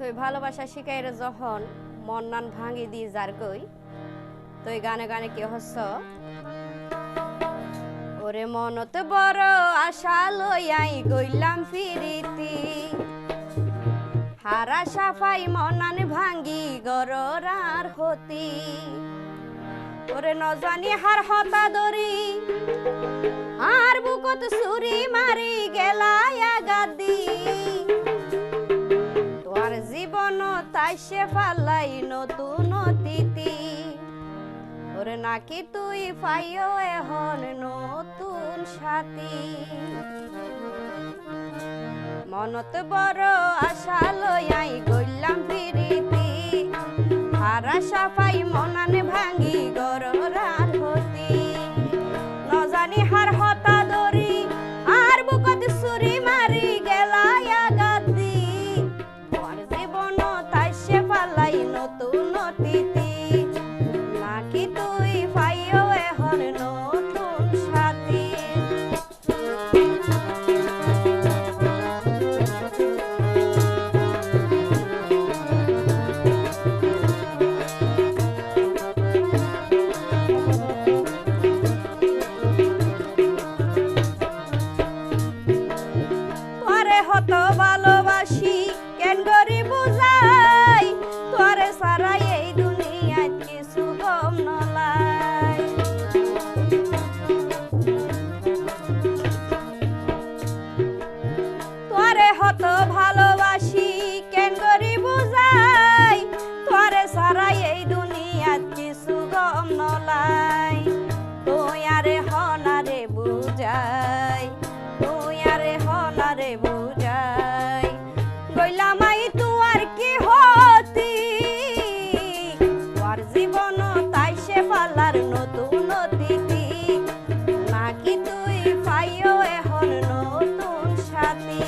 তুই ভালোবাসা শিখাইরে যখন মন নান ভাঙি দি যার গই তুই গানে গানে কি হস ওরে মনত বড় আশা লইয়াই গইলাম ফিরিতি হারা সাফাই মনান ভাঙ্গি গরার হতি ওরে নজানি হার হতা দরি আর বুকত সুরি মারি গেলায়া গাদি তোর জীবন তাই সে ফালাই নতুন অতিথি ওরে নাকি তুই পাইও এখন নতুন সাথী মনত বড় আশা লইয়াই গইলাম ফিরিতি হারা সাফাই মনানে ভাঙ্গি গরার হতি নজানি হার হতা দরি আর বুকত সুরি মারি গেলায়া গাদি তোর জীবন তাই সে পালাই নতুন অতিথি নাকি তুই পাইও এখন নতুন সাথী হতো ভালোবাসি কেন গরি বুঝাই তোরে সারা এই দুনিয়ায় কিছু গম নলাই তোরে হতো ভালোবাসি কেন গরি বুঝাই তোরে সারা এই দুনিয়ায় কিছু গম নলাই তুই আরে হনারে বুঝাই তুই আরে হনারে বুঝাই গইলামাই তুয়ার কি হতি তোর জীবন তাই সে পালার নতুন অতিথি নাকি তুই পাইও এখন নতুন সাথী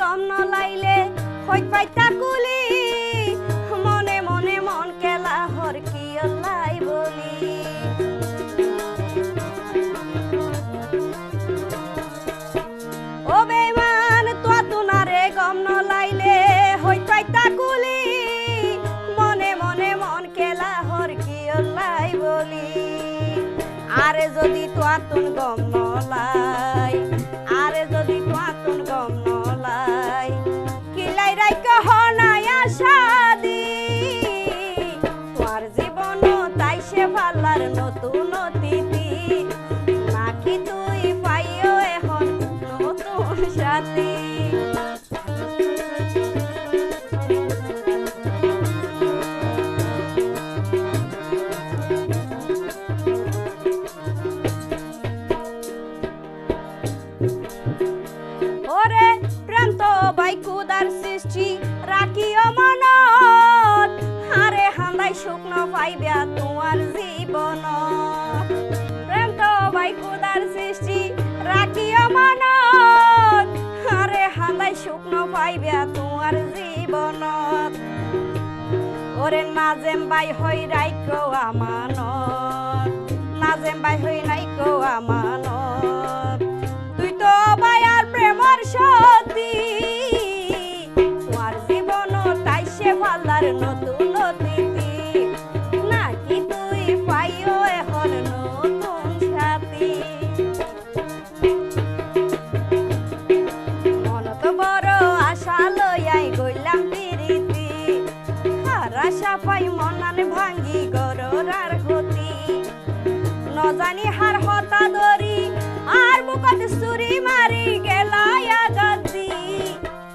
গম নলাইলে হইত পাইতা কুলি মনে মনে মন কেলা হর কি লাই বলি ও বেমান তোনারে গম নলাইলে হইত পাইতা কুলি মনে মনে মন কেলা হর কি লাই বলি আরে যদি তুন গম নলাই আরে যদি তুন গম নলাই কিলাই রাইক হনাই আশা দি তোর জীবন তাই সে ভালার নতুন অতিথি নাকি তুই পাইও এখন নতুন সাথী ওরে প্রেম তো বাইকুদার সৃষ্টি রাখিও মনত আরে হান্দাই শুকনো পাইবা তোমার জীবন প্রেম তো বাইকুদার সৃষ্টি রাখিও মনত আরে হান্দাই শুকনো পাইবা তোমার জীবন ওরে নাজেম বাই হই রাইকো আমানত নাজেম বাই হই নাইকো আমানত তুই তো বায়ার প্রেমর সতী তোমার জীবন তাই সে ভালার নতুন অতিথি নাকি তুই পাইও এখন নতুন সাথী মনত বড় আশা লইয়াই গইলাম ফিরিতি হারা সাফাই মনান ভাঙ্গি গরার হতি নজানি হার হতা দরি আর বুকত সুরি মারি গেলায়া গাদি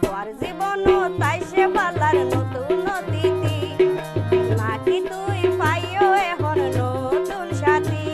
তোর জীবন তাই সে পালার নতুন অতিথি নাকি তুই পাইও এখন নতুন সাথী